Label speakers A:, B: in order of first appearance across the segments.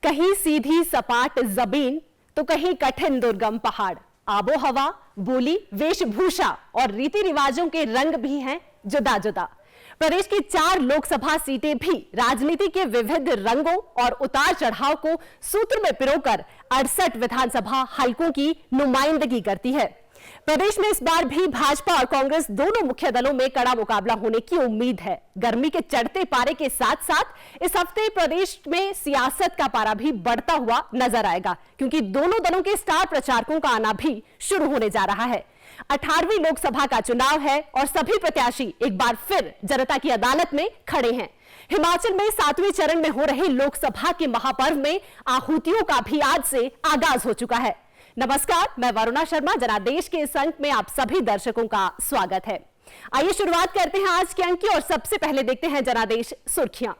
A: कहीं सीधी सपाट जमीन तो कहीं कठिन दुर्गम पहाड़। आबो हवा, बोली, वेशभूषा और रीति रिवाजों के रंग भी हैं जुदा जुदा। प्रदेश की 4 लोकसभा सीटें भी राजनीति के विविध रंगों और उतार चढ़ाव को सूत्र में पिरोकर 68 विधानसभा हलकों की नुमाइंदगी करती है। प्रदेश में इस बार भी भाजपा और कांग्रेस दोनों मुख्य दलों में कड़ा मुकाबला होने की उम्मीद है। गर्मी के चढ़ते पारे के साथ साथ इस हफ्ते प्रदेश में सियासत का पारा भी बढ़ता हुआ नजर आएगा, क्योंकि दोनों दलों के स्टार प्रचारकों का आना भी शुरू होने जा रहा है। 18वीं लोकसभा का चुनाव है और सभी प्रत्याशी एक बार फिर जनता की अदालत में खड़े हैं। हिमाचल में 7वें चरण में हो रहे लोकसभा के महापर्व में आहूतियों का भी आज से आगाज हो चुका है। नमस्कार, मैं वरुणा शर्मा। जनादेश के इस अंक में आप सभी दर्शकों का स्वागत है। आइए शुरुआत करते हैं आज के अंक की और सबसे पहले देखते हैं जनादेश सुर्खियां।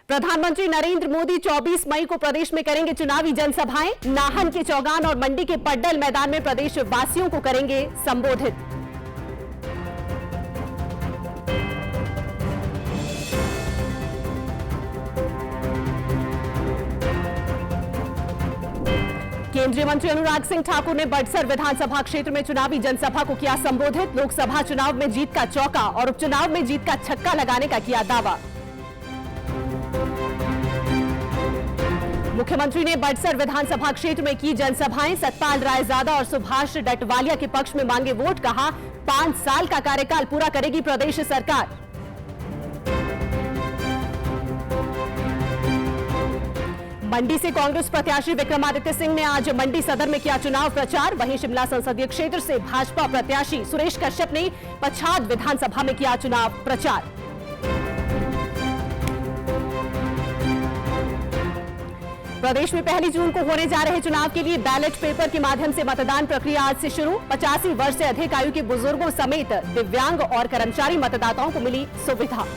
A: प्रधानमंत्री नरेंद्र मोदी 24 मई को प्रदेश में करेंगे चुनावी जनसभाएं। नाहन के चौगान और मंडी के पड्डल मैदान में प्रदेश वासियों को करेंगे संबोधित। केंद्रीय मंत्री अनुराग सिंह ठाकुर ने बड़सर विधानसभा क्षेत्र में चुनावी जनसभा को किया संबोधित। लोकसभा चुनाव में जीत का चौका और उपचुनाव में जीत का छक्का लगाने का किया दावा। मुख्यमंत्री ने बड़सर विधानसभा क्षेत्र में की जनसभाएं। सतपाल रायजादा और सुभाष डटवालिया के पक्ष में मांगे वोट। कहा 5 साल का कार्यकाल पूरा करेगी प्रदेश सरकार। मंडी से कांग्रेस प्रत्याशी विक्रमादित्य सिंह ने आज मंडी सदर में किया चुनाव प्रचार। वहीं शिमला संसदीय क्षेत्र से भाजपा प्रत्याशी सुरेश कश्यप ने पच्छाद विधानसभा में किया चुनाव प्रचार। प्रदेश में 1 जून को होने जा रहे चुनाव के लिए बैलेट पेपर के माध्यम से मतदान प्रक्रिया आज से शुरू। 85 वर्ष से अधिक आयु के बुजुर्गों समेत दिव्यांग और कर्मचारी मतदाताओं को मिली सुविधा।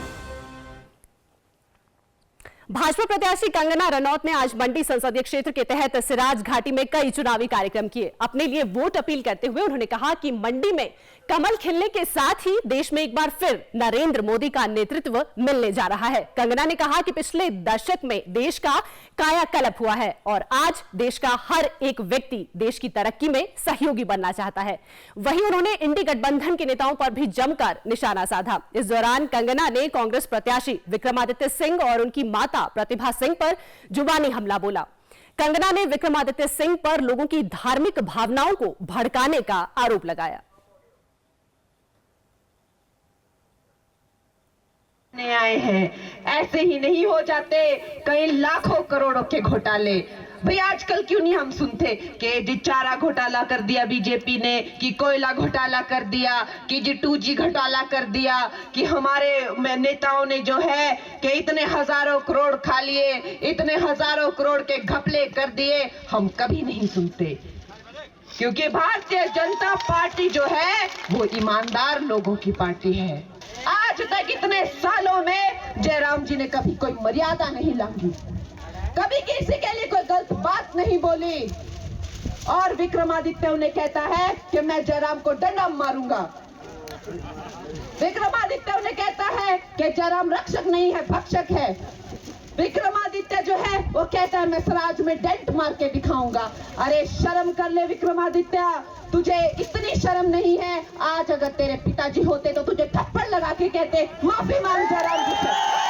A: भाजपा प्रत्याशी कंगना रनौत ने आज मंडी संसदीय क्षेत्र के तहत सिराज घाटी में कई चुनावी कार्यक्रम किए। अपने लिए वोट अपील करते हुए उन्होंने कहा कि मंडी में कमल खिलने के साथ ही देश में एक बार फिर नरेंद्र मोदी का नेतृत्व मिलने जा रहा है। कंगना ने कहा कि पिछले दशक में देश का कायाकल्प हुआ है और आज देश का हर एक व्यक्ति देश की तरक्की में सहयोगी बनना चाहता है। वहीं उन्होंने इंडी गठबंधन के नेताओं पर भी जमकर निशाना साधा। इस दौरान कंगना ने कांग्रेस प्रत्याशी विक्रमादित्य सिंह और उनकी माता प्रतिभा सिंह पर जुबानी हमला बोला। कंगना ने विक्रमादित्य सिंह पर लोगों की धार्मिक भावनाओं को भड़काने का आरोप लगाया।
B: आए हैं ऐसे ही नहीं हो जाते कई लाखों करोड़ों के घोटाले। भाई आजकल क्यों नहीं हम सुनते कि चारा घोटाला कर दिया बीजेपी ने, कि कोयला घोटाला कर दिया, कि 2G घोटाला कर दिया, कि हमारे नेताओं ने जो है कि इतने हजारों करोड़ खा लिए, इतने हजारों करोड़ के घपले कर दिए। हम कभी नहीं सुनते, क्योंकि भारतीय जनता पार्टी जो है वो ईमानदार लोगों की पार्टी है। आज तक इतने सालों में जयराम जी ने कभी कोई मर्यादा नहीं लांघी, कभी किसी के लिए कोई गलत बात नहीं बोली। और विक्रमादित्य उन्हें कहता है कि मैं जयराम को डंडा मारूंगा। विक्रमादित्य उन्हें कहता है कि जयराम रक्षक नहीं है, भक्षक है। विक्रमादित्य जो है वो कहता है मैं सराज में डेंट मार के दिखाऊंगा। अरे शर्म कर ले विक्रमादित्य, तुझे इतनी शर्म नहीं है। आज अगर तेरे पिताजी होते तो तुझे थप्पड़ लगा के कहते माफी मांग जयराम जी से।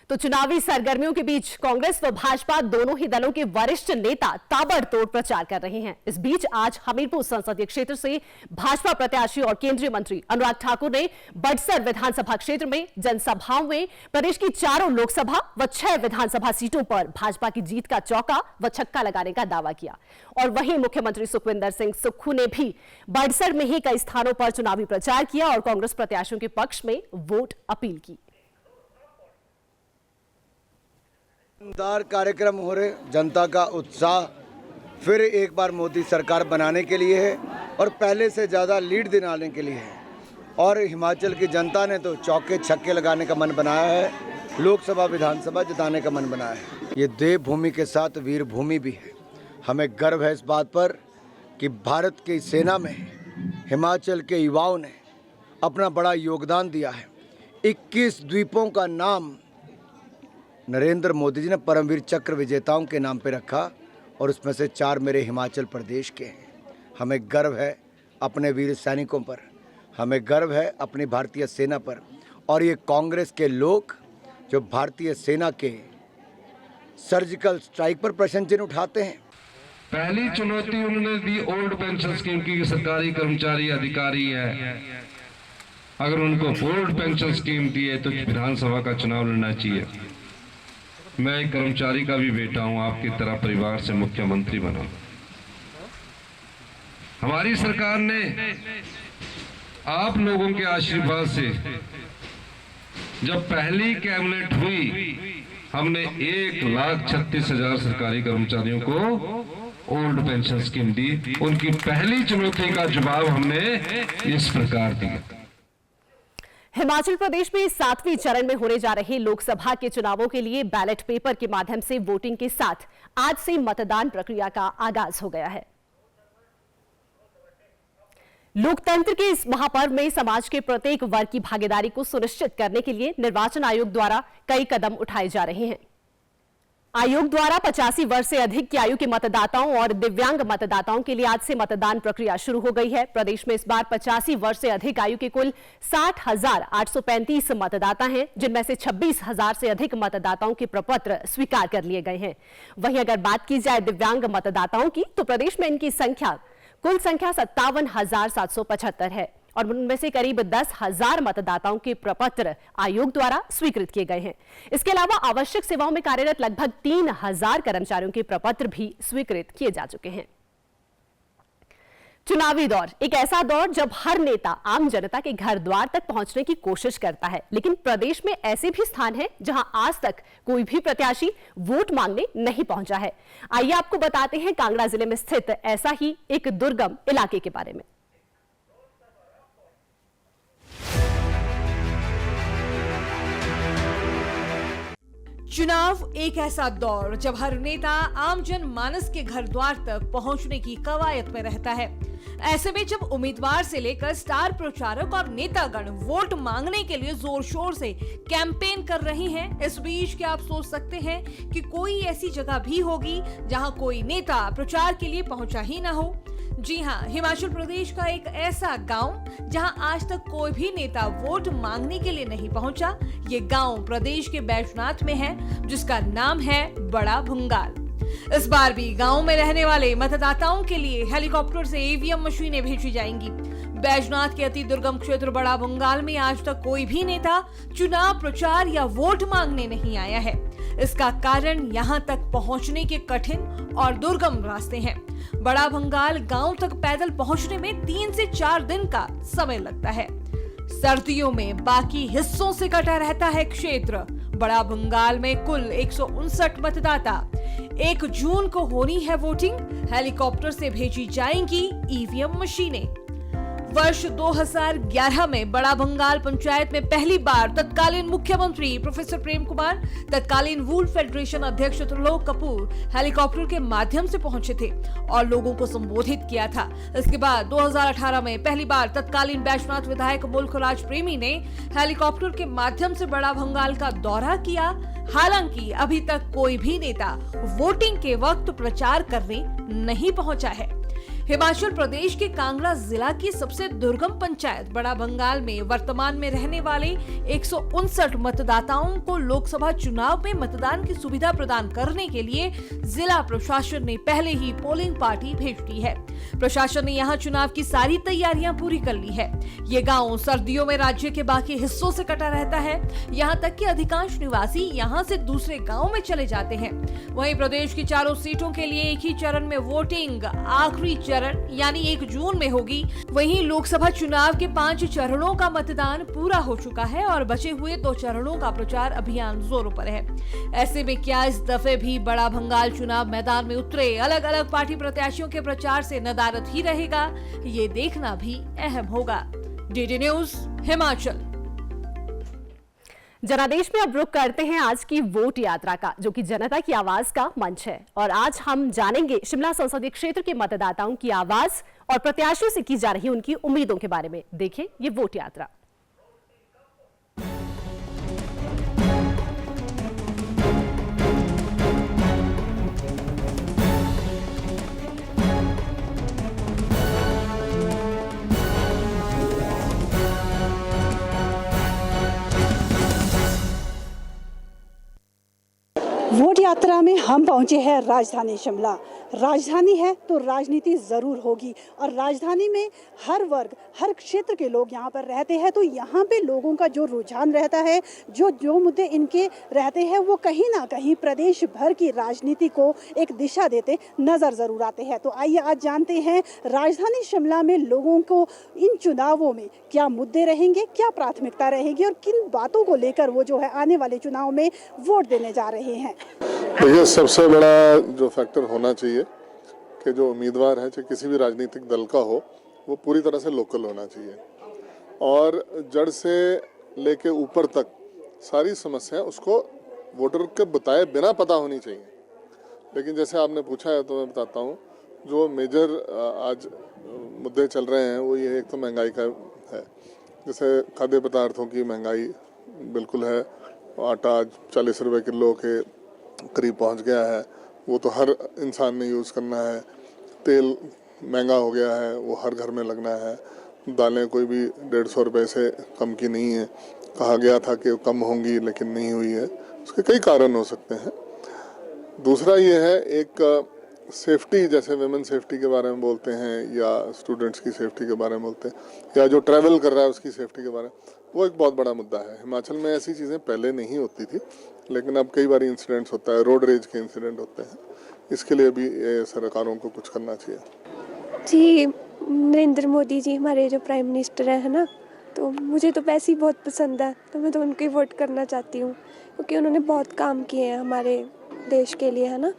A: तो चुनावी सरगर्मियों के बीच कांग्रेस व भाजपा दोनों ही दलों के वरिष्ठ नेता ताबड़तोड़ प्रचार कर रहे हैं। इस बीच आज हमीरपुर संसदीय क्षेत्र से भाजपा प्रत्याशी और केंद्रीय मंत्री अनुराग ठाकुर ने बड़सर विधानसभा क्षेत्र में जनसभाओं में प्रदेश की 4 लोकसभा व 6 विधानसभा सीटों पर भाजपा की जीत का चौका व छक्का लगाने का दावा किया। और वहीं मुख्यमंत्री सुखविंदर सिंह सुक्खू ने भी बड़सर में ही कई स्थानों पर चुनावी प्रचार किया और कांग्रेस प्रत्याशियों के पक्ष में वोट अपील की।
C: शानदार कार्यक्रम हो रहे, जनता का उत्साह फिर एक बार मोदी सरकार बनाने के लिए है और पहले से ज़्यादा लीड दिलाने के लिए है। और हिमाचल की जनता ने तो चौके छक्के लगाने का मन बनाया है, लोकसभा विधानसभा जिताने का मन बनाया है। ये देवभूमि के साथ वीर भूमि भी है। हमें गर्व है इस बात पर कि भारत की सेना में हिमाचल के युवाओं ने अपना बड़ा योगदान दिया है। 21 द्वीपों का नाम नरेंद्र मोदी जी ने परमवीर चक्र विजेताओं के नाम पे रखा और उसमें से 4 मेरे हिमाचल प्रदेश के हैं। हमें गर्व है अपने वीर सैनिकों पर, हमें गर्व है अपनी भारतीय सेना पर। और ये कांग्रेस के लोग जो भारतीय सेना के सर्जिकल स्ट्राइक पर प्रश्न चिन्ह उठाते हैं।
D: पहली चुनौती उन्होंने दी ओल्ड पेंशन स्कीम की। सरकारी कर्मचारी अधिकारी है, अगर उनको ओल्ड पेंशन स्कीम दी है तो विधानसभा का चुनाव लड़ना चाहिए। मैं एक कर्मचारी का भी बेटा हूं, आपकी तरह परिवार से मुख्यमंत्री बना। हमारी सरकार ने आप लोगों के आशीर्वाद से जब पहली कैबिनेट हुई, हमने 1,36,000 सरकारी कर्मचारियों को ओल्ड पेंशन स्कीम दी। उनकी पहली चुनौती का जवाब हमने इस प्रकार दिया।
A: हिमाचल प्रदेश में 7वें चरण में होने जा रहे लोकसभा के चुनावों के लिए बैलेट पेपर के माध्यम से वोटिंग के साथ आज से मतदान प्रक्रिया का आगाज हो गया है। लोकतंत्र के इस महापर्व में समाज के प्रत्येक वर्ग की भागीदारी को सुनिश्चित करने के लिए निर्वाचन आयोग द्वारा कई कदम उठाए जा रहे हैं। आयोग द्वारा 85 वर्ष से अधिक की आयु के मतदाताओं और दिव्यांग मतदाताओं के लिए आज से मतदान प्रक्रिया शुरू हो गई है। प्रदेश में इस बार 85 वर्ष से अधिक आयु के कुल 60,835 मतदाता हैं, जिनमें से 26,000 से अधिक मतदाताओं के प्रपत्र स्वीकार कर लिए गए हैं। वहीं अगर बात की जाए दिव्यांग मतदाताओं की, तो प्रदेश में इनकी कुल संख्या 57,775 है और उनमें से करीब 10,000 मतदाताओं के प्रपत्र आयोग द्वारा स्वीकृत किए गए हैं। इसके अलावा आवश्यक सेवाओं में कार्यरत लगभग 3,000 कर्मचारियों के प्रपत्र भी स्वीकृत किए जा चुके हैं। चुनावी दौर एक ऐसा दौर जब हर नेता आम जनता के घर द्वार तक पहुंचने की कोशिश करता है, लेकिन प्रदेश में ऐसे भी स्थान हैं जहां आज तक कोई भी प्रत्याशी वोट मांगने नहीं पहुंचा है। आइए आपको बताते हैं कांगड़ा जिले में स्थित ऐसा ही एक दुर्गम इलाके के बारे में।
E: चुनाव एक ऐसा दौर जब हर नेता आम जन मानस के घर द्वार तक पहुंचने की कवायद में रहता है। ऐसे में जब उम्मीदवार से लेकर स्टार प्रचारक और नेतागण वोट मांगने के लिए जोर शोर से कैंपेन कर रहे हैं, इस बीच क्या आप सोच सकते हैं कि कोई ऐसी जगह भी होगी जहां कोई नेता प्रचार के लिए पहुंचा ही ना हो? जी हां, हिमाचल प्रदेश का एक ऐसा गांव जहां आज तक कोई भी नेता वोट मांगने के लिए नहीं पहुंचा। ये गांव प्रदेश के बैजनाथ में है, जिसका नाम है बड़ा भंगाल। इस बार भी गांव में रहने वाले मतदाताओं के लिए हेलीकॉप्टर से ईवीएम मशीनें भेजी जाएंगी। बैजनाथ के अति दुर्गम क्षेत्र बड़ा भंगाल में आज तक कोई भी नेता चुनाव प्रचार या वोट मांगने नहीं आया है। इसका कारण यहां तक पहुंचने के कठिन और दुर्गम रास्ते हैं। बड़ा भंगाल गांव तक पैदल पहुंचने में 3 से 4 दिन का समय लगता है। सर्दियों में बाकी हिस्सों से कटा रहता है क्षेत्र। बड़ा भंगाल में कुल 159 मतदाता। 1 जून को होनी है वोटिंग। हेलीकॉप्टर से भेजी जाएंगी ईवीएम मशीनें। वर्ष 2011 में बड़ा भंगाल पंचायत में पहली बार तत्कालीन मुख्यमंत्री प्रोफेसर प्रेम कुमार, तत्कालीन वूल फेडरेशन अध्यक्ष त्रिलोक कपूर हेलीकॉप्टर के माध्यम से पहुंचे थे और लोगों को संबोधित किया था। इसके बाद 2018 में पहली बार तत्कालीन बैजनाथ विधायक मुल्क राज प्रेमी ने हेलीकॉप्टर के माध्यम से बड़ा भंगाल का दौरा किया। हालांकि अभी तक कोई भी नेता वोटिंग के वक्त प्रचार करने नहीं पहुंचा है। हिमाचल प्रदेश के कांगड़ा जिला की सबसे दुर्गम पंचायत बड़ा भंगाल में वर्तमान में रहने वाले 159 मतदाताओं को लोकसभा चुनाव में मतदान की सुविधा प्रदान करने के लिए जिला प्रशासन ने पहले ही पोलिंग पार्टी भेज दी है। प्रशासन ने यहां चुनाव की सारी तैयारियां पूरी कर ली है। ये गांव सर्दियों में राज्य के बाकी हिस्सों से कटा रहता है। यहां तक कि अधिकांश निवासी यहां से दूसरे गांव में चले जाते हैं। वहीं प्रदेश की चारों सीटों के लिए एक ही चरण में वोटिंग आखिरी चरण यानी 1 जून में होगी। वहीं लोकसभा चुनाव के 5 चरणों का मतदान पूरा हो चुका है और बचे हुए 2 चरणों का प्रचार अभियान जोरों पर है। ऐसे में क्या इस दफे भी बड़ा भंगाल चुनाव मैदान में उतरे अलग अलग पार्टी प्रत्याशियों के प्रचार से नदारद ही रहेगा, ये देखना भी अहम होगा। DD news Himachal.
A: जनादेश में अब रुख करते हैं आज की वोट यात्रा का, जो कि जनता की आवाज का मंच है। और आज हम जानेंगे शिमला संसदीय क्षेत्र के मतदाताओं की आवाज और प्रत्याशियों से की जा रही उनकी उम्मीदों के बारे में। देखें ये वोट यात्रा।
F: यात्रा में हम पहुंचे हैं राजधानी शिमला। राजधानी है तो राजनीति ज़रूर होगी और राजधानी में हर वर्ग हर क्षेत्र के लोग यहाँ पर रहते हैं, तो यहाँ पे लोगों का जो रुझान रहता है, जो मुद्दे इनके रहते हैं, वो कहीं ना कहीं प्रदेश भर की राजनीति को एक दिशा देते नज़र ज़रूर आते हैं। तो आइए आज जानते हैं राजधानी शिमला में लोगों को इन चुनावों में क्या मुद्दे रहेंगे, क्या प्राथमिकता रहेगी और किन बातों को लेकर वो जो है आने वाले चुनाव में वोट देने जा रहे हैं।
G: देखिए, सबसे बड़ा जो फैक्टर होना चाहिए कि जो उम्मीदवार है, चाहे किसी भी राजनीतिक दल का हो, वो पूरी तरह से लोकल होना चाहिए और जड़ से लेके ऊपर तक सारी समस्याएं उसको वोटर के बताए बिना पता होनी चाहिए। लेकिन जैसे आपने पूछा है तो मैं बताता हूँ, जो मेजर आज मुद्दे चल रहे हैं वो ये, एक तो महंगाई का है। जैसे खाद्य पदार्थों की महंगाई बिल्कुल है, आटा आज 40 रुपये किलो के करीब पहुंच गया है, वो तो हर इंसान ने यूज़ करना है। तेल महंगा हो गया है, वो हर घर में लगना है। दालें कोई भी 150 रुपये से कम की नहीं है। कहा गया था कि कम होंगी लेकिन नहीं हुई है, उसके कई कारण हो सकते हैं। दूसरा ये है, एक सेफ्टी, जैसे विमेन सेफ्टी के बारे में बोलते हैं या स्टूडेंट्स की सेफ्टी के बारे में बोलते हैं या जो ट्रैवल कर रहा है उसकी सेफ्टी के बारे में, वो एक बहुत बड़ा मुद्दा है। हिमाचल में ऐसी चीज़ें पहले नहीं होती थी, लेकिन अब कई बार इंसिडेंट्स होता है, रोड रेज के इंसिडेंट होते हैं। इसके लिए भी सरकारों को कुछ करना चाहिए।
H: जी, नरेंद्र मोदी जी हमारे जो प्राइम मिनिस्टर हैं, है ना, तो मुझे तो वैसे ही बहुत पसंद है, तो मैं तो उनको ही वोट करना चाहती हूँ क्योंकि उन्होंने बहुत काम किए हैं हमारे देश के लिए, है ना।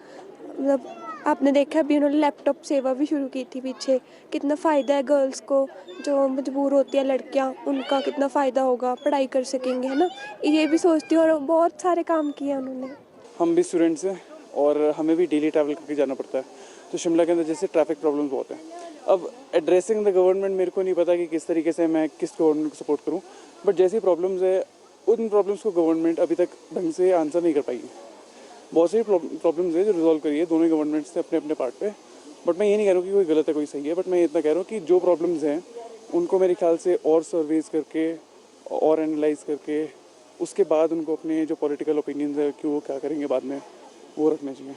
H: मतलब आपने देखा अभी उन्होंने लैपटॉप सेवा भी शुरू की थी पीछे, कितना फ़ायदा है गर्ल्स को, जो मजबूर होती है लड़कियां, उनका कितना फ़ायदा होगा, पढ़ाई कर सकेंगे, है ना। ये भी सोचती हूँ और बहुत सारे काम किए उन्होंने।
I: हम भी स्टूडेंट्स हैं और हमें भी डेली ट्रैवल करके जाना पड़ता है, तो शिमला के अंदर जैसे ट्रैफिक प्रॉब्लम्स बहुत हैं। अब एड्रेसिंग द गवर्नमेंट मेरे को नहीं पता कि किस तरीके से मैं किस गवर्नमेंट को सपोर्ट करूं, बट जैसी प्रॉब्लम्स है उन प्रॉब्लम्स को गवर्नमेंट अभी तक ढंग से आंसर नहीं कर पाई। बहुत सारी प्रॉब्लम्स है जो रिजॉल्व करी है दोनों गवर्नमेंट्स ने अपने अपने पार्ट पे, बट मैं ये नहीं कह रहा हूँ कि कोई गलत है कोई सही है, बट मैं इतना कह रहा हूँ कि जो प्रॉब्लम्स हैं उनको मेरे ख्याल से और सर्वेज करके और एनालाइज करके उसके बाद उनको अपने जो पॉलिटिकल ओपिनियंस है कि वो क्या करेंगे बाद में, वो रखने चाहिए।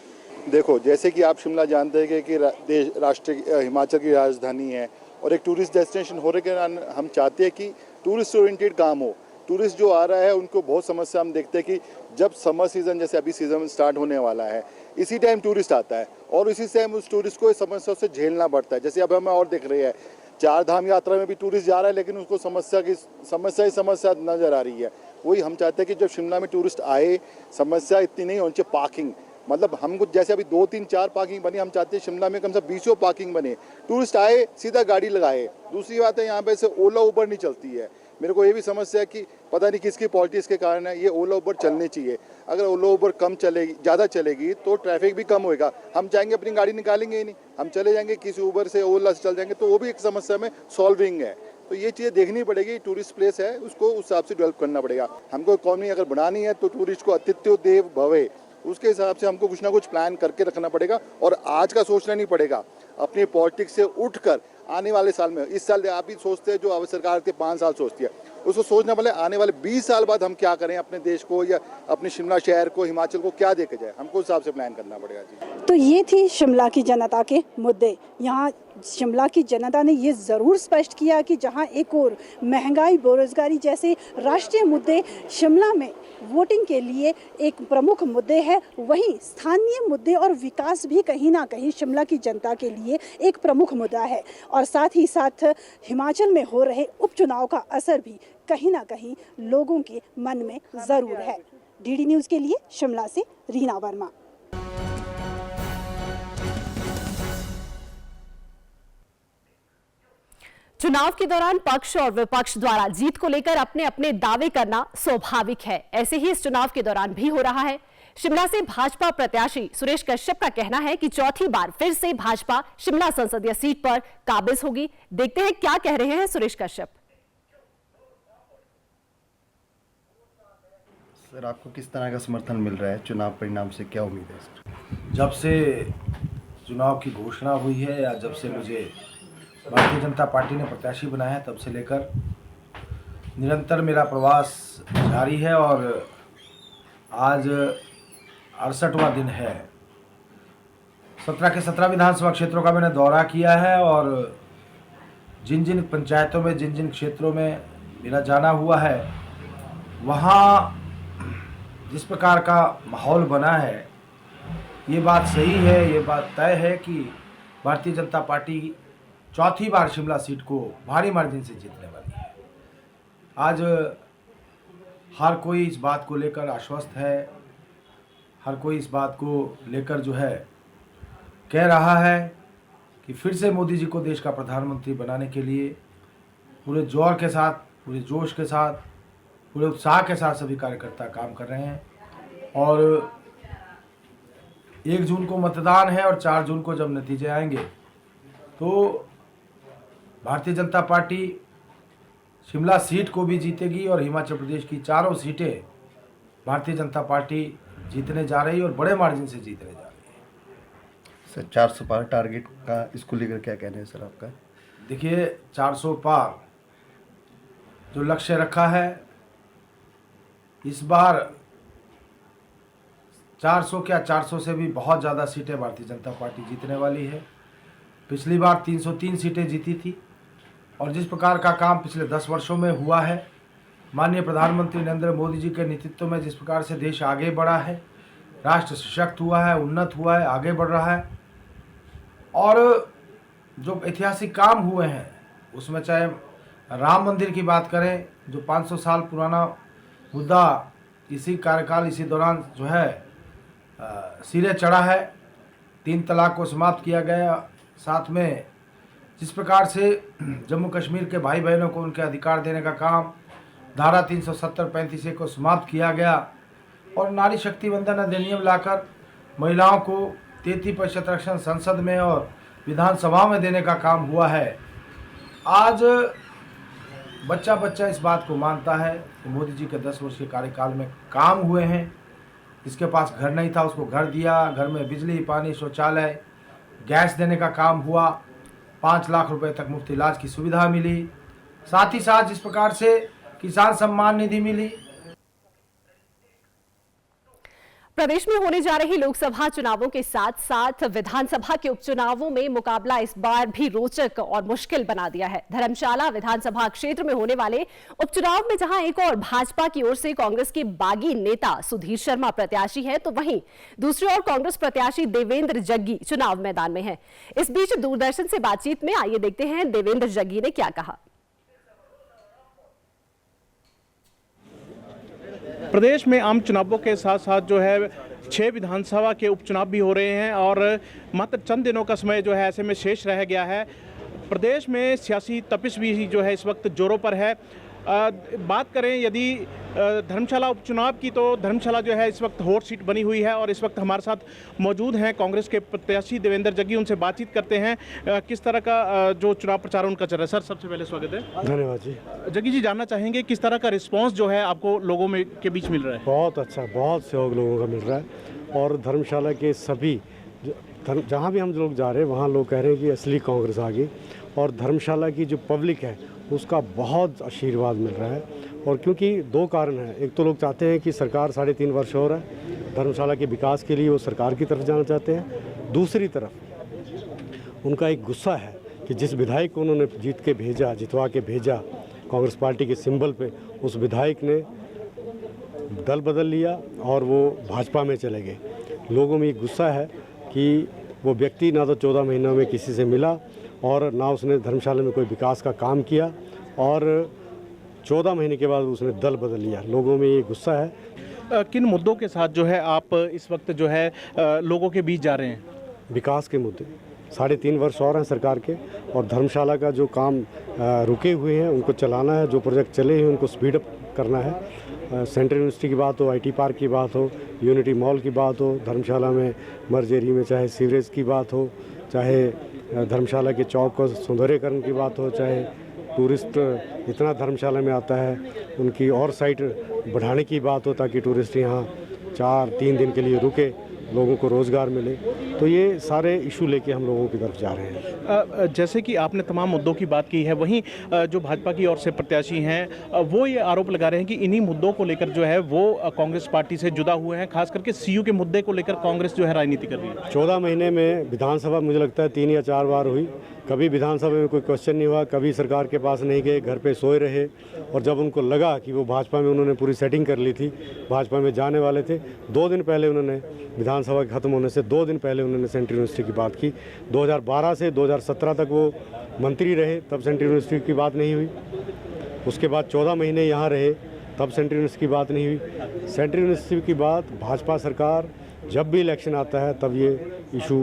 J: देखो, जैसे कि आप शिमला जानते हैं कि देश राष्ट्र हिमाचल की राजधानी है और एक टूरिस्ट डेस्टिनेशन होने के कारण हम चाहते हैं कि टूरिस्ट ओरिएंटेड काम हो। टूरिस्ट जो आ रहा है उनको बहुत समस्या हम देखते हैं कि जब समर सीज़न, जैसे अभी सीज़न स्टार्ट होने वाला है, इसी टाइम टूरिस्ट आता है और इसी टाइम उस टूरिस्ट को इस समस्या से झेलना पड़ता है। जैसे अब हमें और देख रहे हैं, 4 धाम यात्रा में भी टूरिस्ट जा रहा है लेकिन उसको समस्या नज़र आ रही है। वही हम चाहते हैं कि जब शिमला में टूरिस्ट आए, समस्या इतनी नहीं होनी चाहिए। पार्किंग, मतलब हम कुछ जैसे अभी 2, 3, 4 पार्किंग बनी, हम चाहते हैं शिमला में कम से कम 20 पार्किंग बने, टूरिस्ट आए सीधा गाड़ी लगाए। दूसरी बात है, यहाँ पे से ओला उबर नहीं चलती है। मेरे को ये भी समस्या है कि पता नहीं किसकी पॉलिटिक्स के कारण है, ये ओला उबर चलनी चाहिए। अगर ओला उबर कम चलेगी, ज़्यादा चलेगी तो ट्रैफिक भी कम होएगा। हम चाहेंगे अपनी गाड़ी निकालेंगे ही नहीं, हम चले जाएंगे किसी उबर से, ओला से चल जाएंगे, तो वो भी एक समस्या में सॉल्विंग है। तो ये चीज़ें देखनी पड़ेगी। टूरिस्ट प्लेस है, उसको उस हिसाब से डेवलप करना पड़ेगा। हमको इकॉनमी अगर बढ़ानी है तो टूरिस्ट को अतिथ्यो देव भवे, उसके हिसाब से हमको कुछ ना कुछ प्लान करके रखना पड़ेगा और आज का सोचना नहीं पड़ेगा। अपनी पॉलिटिक्स से उठकर आने वाले साल में, इस साल आप ही सोचते हैं, जो अब सरकार के 5 साल सोचती है, उसको सोचना पड़े आने वाले 20 साल बाद हम क्या करें, अपने देश को या अपने शिमला शहर को, हिमाचल को क्या देके जाए, हमको उस हिसाब से प्लान करना पड़ेगा जी।
F: तो ये थी शिमला की जनता के मुद्दे। यहाँ शिमला की जनता ने ये ज़रूर स्पष्ट किया कि जहाँ एक और महंगाई, बेरोजगारी जैसे राष्ट्रीय मुद्दे शिमला में वोटिंग के लिए एक प्रमुख मुद्दे हैं, वहीं स्थानीय मुद्दे और विकास भी कहीं ना कहीं शिमला की जनता के लिए एक प्रमुख मुद्दा है। और साथ ही साथ हिमाचल में हो रहे उपचुनाव का असर भी कहीं ना कहीं लोगों के मन में ज़रूर है। डीडी न्यूज़ के लिए शिमला से रीना वर्मा।
A: चुनाव के दौरान पक्ष और विपक्ष द्वारा जीत को लेकर अपने अपने दावे करना स्वाभाविक है। ऐसे ही इस चुनाव के दौरान भी हो रहा है। शिमला से भाजपा प्रत्याशी सुरेश कश्यप का कहना है कि चौथी बार फिर से भाजपा शिमला संसदीय सीट पर काबिज होगी। देखते हैं क्या कह रहे हैं सुरेश कश्यप।
K: सर, आपको किस तरह का समर्थन मिल रहा है? चुनाव परिणाम से क्या उम्मीद है सर?
L: जब से चुनाव की घोषणा हुई है या जब से मुझे भारतीय जनता पार्टी ने प्रत्याशी बनाया, तब से लेकर निरंतर मेरा प्रवास जारी है और आज 68वां दिन है। 17 के 17 विधानसभा क्षेत्रों का मैंने दौरा किया है और जिन जिन पंचायतों में, जिन जिन क्षेत्रों में मेरा जाना हुआ है, वहाँ जिस प्रकार का माहौल बना है, ये बात सही है, ये बात तय है कि भारतीय जनता पार्टी चौथी बार शिमला सीट को भारी मार्जिन से जीतने वाली है। आज हर कोई इस बात को लेकर आश्वस्त है, हर कोई इस बात को लेकर जो है कह रहा है कि फिर से मोदी जी को देश का प्रधानमंत्री बनाने के लिए पूरे जोर के साथ, पूरे जोश के साथ, पूरे उत्साह के साथ सभी कार्यकर्ता काम कर रहे हैं। और 1 जून को मतदान है और 4 जून को जब नतीजे आएंगे तो भारतीय जनता पार्टी शिमला सीट को भी जीतेगी और हिमाचल प्रदेश की चारों सीटें भारतीय जनता पार्टी जीतने जा रही है और बड़े मार्जिन से जीतने जा रही है।
K: सर 400 पार टारगेट का इसको लेकर क्या कहना है सर आपका?
L: देखिए, 400 पार जो लक्ष्य रखा है, इस बार 400 क्या 400 से भी बहुत ज़्यादा सीटें भारतीय जनता पार्टी जीतने वाली है। पिछली बार 303 सीटें जीती थी और जिस प्रकार का काम पिछले 10 वर्षों में हुआ है, माननीय प्रधानमंत्री नरेंद्र मोदी जी के नेतृत्व में जिस प्रकार से देश आगे बढ़ा है, राष्ट्र सशक्त हुआ है, उन्नत हुआ है, आगे बढ़ रहा है, और जो ऐतिहासिक काम हुए हैं उसमें चाहे राम मंदिर की बात करें, जो 500 साल पुराना मुद्दा इसी कार्यकाल, इसी दौरान जो है सिरे चढ़ा है, 3 तलाक को समाप्त किया गया, साथ में जिस प्रकार से जम्मू कश्मीर के भाई बहनों को उनके अधिकार देने का काम, धारा 370-35 को समाप्त किया गया और नारी शक्ति वंदन अधिनियम लाकर महिलाओं को 33% आरक्षण संसद में और विधानसभा में देने का काम हुआ है। आज बच्चा बच्चा इस बात को मानता है कि मोदी जी के 10 वर्ष के कार्यकाल में काम हुए हैं। जिसके पास घर नहीं था उसको घर दिया, घर में बिजली, पानी, शौचालय, गैस देने का काम हुआ, 5 लाख रुपए तक मुफ्त इलाज की सुविधा मिली, साथ ही साथ जिस प्रकार से किसान सम्मान निधि मिली।
A: प्रदेश में होने जा रही लोकसभा चुनावों के साथ साथ विधानसभा के उपचुनावों में मुकाबला इस बार भी रोचक और मुश्किल बना दिया है। धर्मशाला विधानसभा क्षेत्र में होने वाले उपचुनाव में जहां एक और भाजपा की ओर से कांग्रेस के बागी नेता सुधीर शर्मा प्रत्याशी है, तो वहीं दूसरी ओर कांग्रेस प्रत्याशी देवेंद्र जग्गी चुनाव मैदान में है। इस बीच दूरदर्शन से बातचीत में आइए देखते हैं देवेंद्र जग्गी ने क्या कहा।
M: प्रदेश में आम चुनावों के साथ साथ जो है 6 विधानसभा के उपचुनाव भी हो रहे हैं और मात्र चंद दिनों का समय जो है ऐसे में शेष रह गया है। प्रदेश में सियासी तपिश भी जो है इस वक्त जोरों पर है। बात करें यदि धर्मशाला उपचुनाव की, तो धर्मशाला जो है इस वक्त हॉट सीट बनी हुई है और इस वक्त हमारे साथ मौजूद हैं कांग्रेस के प्रत्याशी देवेंद्र जग्गी। उनसे बातचीत करते हैं किस तरह का जो चुनाव प्रचार उनका चल रहा है। सर, सबसे पहले स्वागत है।
N: धन्यवाद जी।
M: जग्गी जी, जानना चाहेंगे किस तरह का रिस्पांस जो है आपको लोगों में के बीच मिल रहा है?
N: बहुत अच्छा, बहुत सहयोग लोगों का मिल रहा है और धर्मशाला के सभी जहाँ भी हम लोग जा रहे हैं वहाँ लोग कह रहे हैं कि असली कांग्रेस आ गई और धर्मशाला की जो पब्लिक है उसका बहुत आशीर्वाद मिल रहा है। और क्योंकि 2 कारण हैं, एक तो लोग चाहते हैं कि सरकार 3.5 वर्ष हो रहा है, धर्मशाला के विकास के लिए वो सरकार की तरफ जाना चाहते हैं। दूसरी तरफ उनका एक गुस्सा है कि जिस विधायक को उन्होंने जितवा के भेजा कांग्रेस पार्टी के सिंबल पे, उस विधायक ने दल बदल लिया और वो भाजपा में चले गए। लोगों में ये गुस्सा है कि वो व्यक्ति ना तो 14 महीनों में किसी से मिला और ना उसने धर्मशाला में कोई विकास का काम किया और 14 महीने के बाद उसने दल बदल लिया। लोगों में ये गुस्सा है।
M: किन मुद्दों के साथ जो है आप इस वक्त जो है लोगों के बीच जा रहे हैं?
N: विकास के मुद्दे, 3.5 वर्ष और हैं सरकार के और धर्मशाला का जो काम रुके हुए हैं उनको चलाना है, जो प्रोजेक्ट चले हैं उनको स्पीड अप करना है। सेंट्रल यूनिवर्सिटी की बात हो, IT पार्क की बात हो, यूनिटी मॉल की बात हो, धर्मशाला में मर्जेरी में चाहे सीवरेज की बात हो, चाहे धर्मशाला के चौक को सौंदर्यकरण की बात हो, चाहे टूरिस्ट इतना धर्मशाला में आता है उनकी और साइट बढ़ाने की बात हो ताकि टूरिस्ट यहाँ 4-3 दिन के लिए रुके, लोगों को रोज़गार मिले। तो ये सारे इशू लेके हम लोगों की तरफ जा रहे हैं।
M: जैसे कि आपने तमाम मुद्दों की बात की है, वहीं जो भाजपा की ओर से प्रत्याशी हैं वो ये आरोप लगा रहे हैं कि इन्हीं मुद्दों को लेकर जो है वो कांग्रेस पार्टी से जुदा हुए हैं, खास करके सीयू के मुद्दे को लेकर कांग्रेस जो है राजनीति कर रही है।
N: 14 महीने में विधानसभा मुझे लगता है 3 या 4 बार हुई, कभी विधानसभा में कोई क्वेश्चन नहीं हुआ, कभी सरकार के पास नहीं गए, घर पे सोए रहे। और जब उनको लगा कि वो भाजपा में उन्होंने पूरी सेटिंग कर ली थी, भाजपा में जाने वाले थे, 2 दिन पहले उन्होंने विधानसभा खत्म होने से 2 दिन पहले उन्होंने सेंट्रल यूनिवर्सिटी की बात की। 2012 से 2017 तक वो मंत्री रहे, तब सेंट्रल यूनिवर्सिटी की बात नहीं हुई। उसके बाद 14 महीने यहाँ रहे, तब सेंट्रल यूनिवर्सिटी की बात नहीं हुई। सेंट्रल यूनिवर्सिटी की बात भाजपा सरकार जब भी इलेक्शन आता है तब ये इशू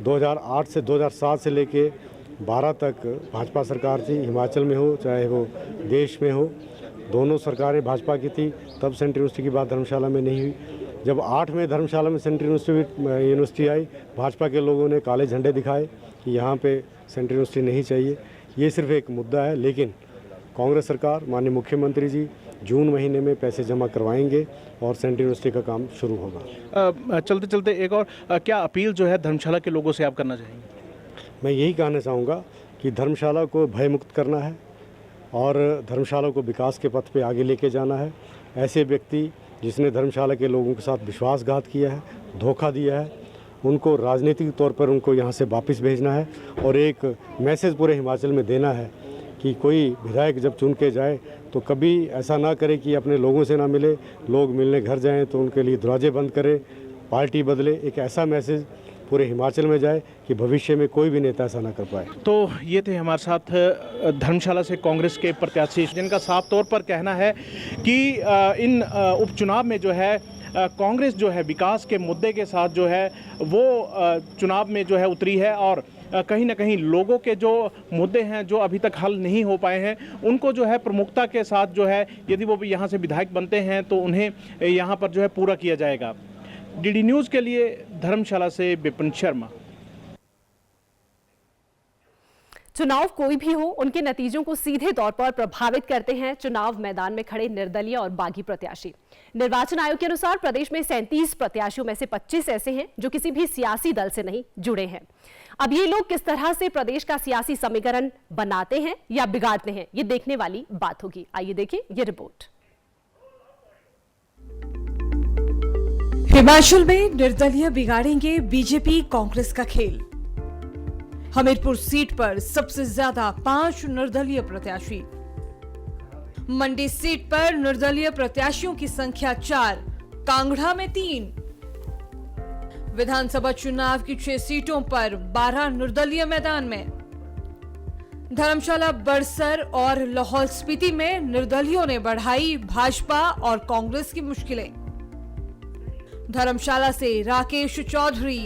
N: 2008 से 2007 से लेके 12 तक भाजपा सरकार थी, हिमाचल में हो चाहे वो देश में हो, दोनों सरकारें भाजपा की थी। तब सेंट्रल यूनिवर्सिटी की बात धर्मशाला में नहीं हुई। जब 8 में धर्मशाला में सेंट्रल यूनिवर्सिटी आई, भाजपा के लोगों ने काले झंडे दिखाए कि यहाँ पे सेंट्रल यूनिवर्सिटी नहीं चाहिए। ये सिर्फ एक मुद्दा है, लेकिन कांग्रेस सरकार, माननीय मुख्यमंत्री जी जून महीने में पैसे जमा करवाएंगे और सेंट्रल यूनिवर्सिटी का काम शुरू होगा।
M: चलते चलते एक और क्या अपील जो है धर्मशाला के लोगों से आप करना चाहेंगे?
N: मैं यही कहना चाहूँगा कि धर्मशाला को भयमुक्त करना है और धर्मशाला को विकास के पथ पे आगे लेके जाना है। ऐसे व्यक्ति जिसने धर्मशाला के लोगों के साथ विश्वासघात किया है, धोखा दिया है, उनको राजनीतिक तौर पर उनको यहाँ से वापस भेजना है और एक मैसेज पूरे हिमाचल में देना है कि कोई विधायक जब चुन के जाए तो कभी ऐसा ना करे कि अपने लोगों से ना मिले, लोग मिलने घर जाएं तो उनके लिए दरवाजे बंद करे, पार्टी बदले। एक ऐसा मैसेज पूरे हिमाचल में जाए कि भविष्य में कोई भी नेता ऐसा ना कर पाए।
M: तो ये थे हमारे साथ धर्मशाला से कांग्रेस के प्रत्याशी, जिनका साफ तौर पर कहना है कि इन उपचुनाव में जो है कांग्रेस जो है विकास के मुद्दे के साथ जो है वो चुनाव में जो है उतरी है और कहीं ना कहीं लोगों के जो मुद्दे हैं जो अभी तक हल नहीं हो पाए हैं उनको जो है प्रमुखता के साथ जो है यदि वो यहाँ से विधायक बनते हैं तो उन्हें यहाँ पर जो है पूरा किया जाएगा। डीडी न्यूज़ के लिए धर्मशाला से विपिन शर्मा।
A: चुनाव कोई भी हो, उनके नतीजों को सीधे तौर पर प्रभावित करते हैं चुनाव मैदान में खड़े निर्दलीय और बागी प्रत्याशी। निर्वाचन आयोग के अनुसार प्रदेश में 37 प्रत्याशियों में से 25 ऐसे हैं जो किसी भी सियासी दल से नहीं जुड़े हैं। अब ये लोग किस तरह से प्रदेश का सियासी समीकरण बनाते हैं या बिगाड़ते हैं, ये देखने वाली बात होगी। आइए देखिए ये रिपोर्ट।
E: हिमाचल में निर्दलीय बिगाड़ेंगे बीजेपी कांग्रेस का खेल। हमीरपुर सीट पर सबसे ज्यादा 5 निर्दलीय प्रत्याशी। मंडी सीट पर निर्दलीय प्रत्याशियों की संख्या 4, कांगड़ा में 3। विधानसभा चुनाव की 6 सीटों पर 12 निर्दलीय मैदान में। धर्मशाला, बड़सर और लाहौल स्पीति में निर्दलियों ने बढ़ाई भाजपा और कांग्रेस की मुश्किलें। धर्मशाला से राकेश चौधरी,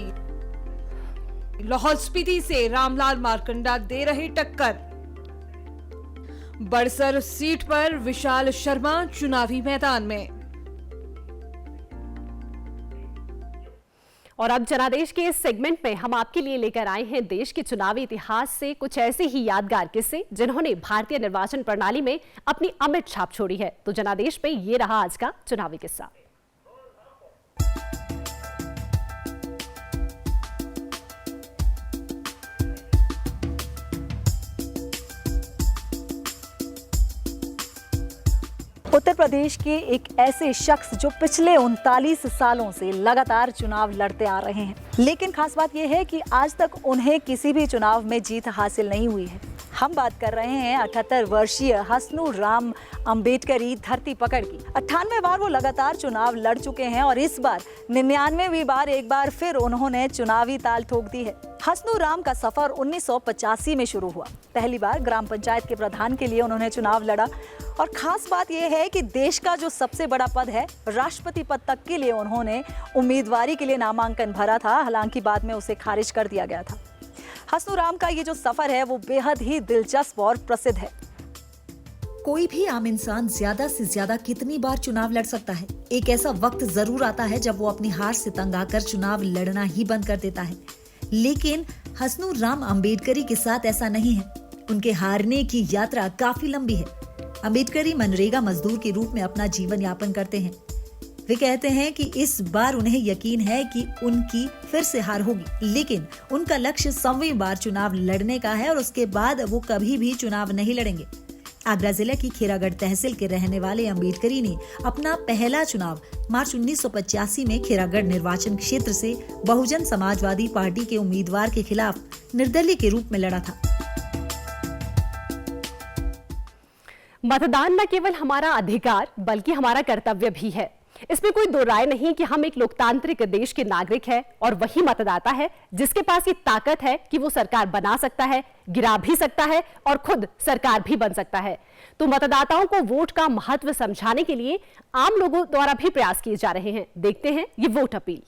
E: लाहौल स्पीति से रामलाल मारकंडा दे रहे टक्कर। बड़सर सीट पर विशाल शर्मा चुनावी मैदान में।
A: और अब जनादेश के इस सेगमेंट में हम आपके लिए लेकर आए हैं देश के चुनावी इतिहास से कुछ ऐसे ही यादगार किस्से जिन्होंने भारतीय निर्वाचन प्रणाली में अपनी अमिट छाप छोड़ी है। तो जनादेश पे ये रहा आज का चुनावी किस्सा।
O: उत्तर प्रदेश के एक ऐसे शख्स जो पिछले 39 सालों से लगातार चुनाव लड़ते आ रहे हैं, लेकिन खास बात यह है कि आज तक उन्हें किसी भी चुनाव में जीत हासिल नहीं हुई है। हम बात कर रहे हैं 78 वर्षीय हसनू राम अम्बेडकरी धरती पकड़ की। 98 बार वो लगातार चुनाव लड़ चुके हैं और इस बार 99वीं बार एक बार फिर उन्होंने चुनावी ताल ठोक दी है। हसनू राम का सफर 1985 में शुरू हुआ। पहली बार ग्राम पंचायत के प्रधान के लिए उन्होंने चुनाव लड़ा और खास बात यह है कि देश का जो सबसे बड़ा पद है, राष्ट्रपति पद तक के लिए उन्होंने उम्मीदवारी के लिए नामांकन भरा था, हालांकि बाद में उसे खारिज कर दिया गया था। हसनू राम का ये जो सफर है वो बेहद ही दिलचस्प और प्रसिद्ध है।
P: कोई भी आम इंसान ज्यादा से ज्यादा कितनी बार चुनाव लड़ सकता है? एक ऐसा वक्त जरूर आता है जब वो अपनी हार से तंग आकर चुनाव लड़ना ही बंद कर देता है, लेकिन हसनू राम अम्बेडकरी के साथ ऐसा नहीं है। उनके हारने की यात्रा काफी लंबी है। अम्बेडकरी मनरेगा मजदूर के रूप में अपना जीवन यापन करते हैं। वे कहते हैं कि इस बार उन्हें यकीन है कि उनकी फिर से हार होगी, लेकिन उनका लक्ष्य 100वीं बार चुनाव लड़ने का है और उसके बाद वो कभी भी चुनाव नहीं लड़ेंगे। आगरा जिले की खेरागढ़ तहसील के रहने वाले अम्बेडकरी ने अपना पहला चुनाव मार्च 1985 में खेरागढ़ निर्वाचन क्षेत्र से बहुजन समाजवादी पार्टी के उम्मीदवार के खिलाफ निर्दलीय के रूप में लड़ा था।
A: मतदान न केवल हमारा अधिकार बल्कि हमारा कर्तव्य भी है। इसमें कोई दो राय नहीं कि हम एक लोकतांत्रिक देश के नागरिक हैं और वही मतदाता है जिसके पास ये ताकत है कि वो सरकार बना सकता है, गिरा भी सकता है और खुद सरकार भी बन सकता है। तो मतदाताओं को वोट का महत्व समझाने के लिए आम लोगों द्वारा भी प्रयास किए जा रहे हैं। देखते हैं ये वोट अपील।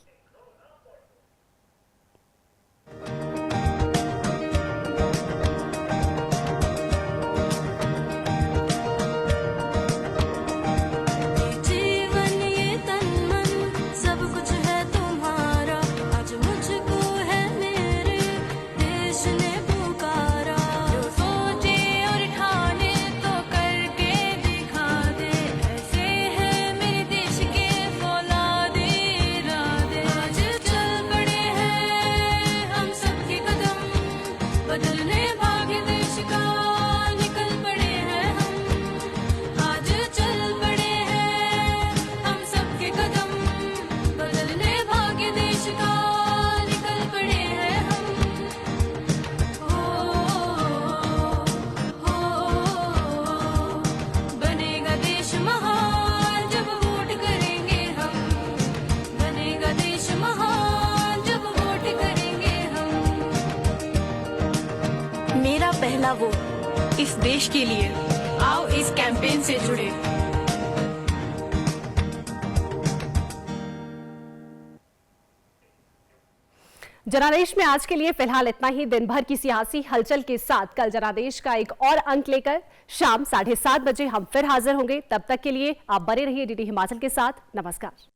Q: मेरा पहला वोट इस देश के लिए। आओ इस कैंपेन से जुड़े।
A: जनादेश में आज के लिए फिलहाल इतना ही। दिन भर की सियासी हलचल के साथ कल जनादेश का एक और अंक लेकर शाम 7:30 बजे हम फिर हाजिर होंगे। तब तक के लिए आप बने रहिए डीडी हिमाचल के साथ। नमस्कार।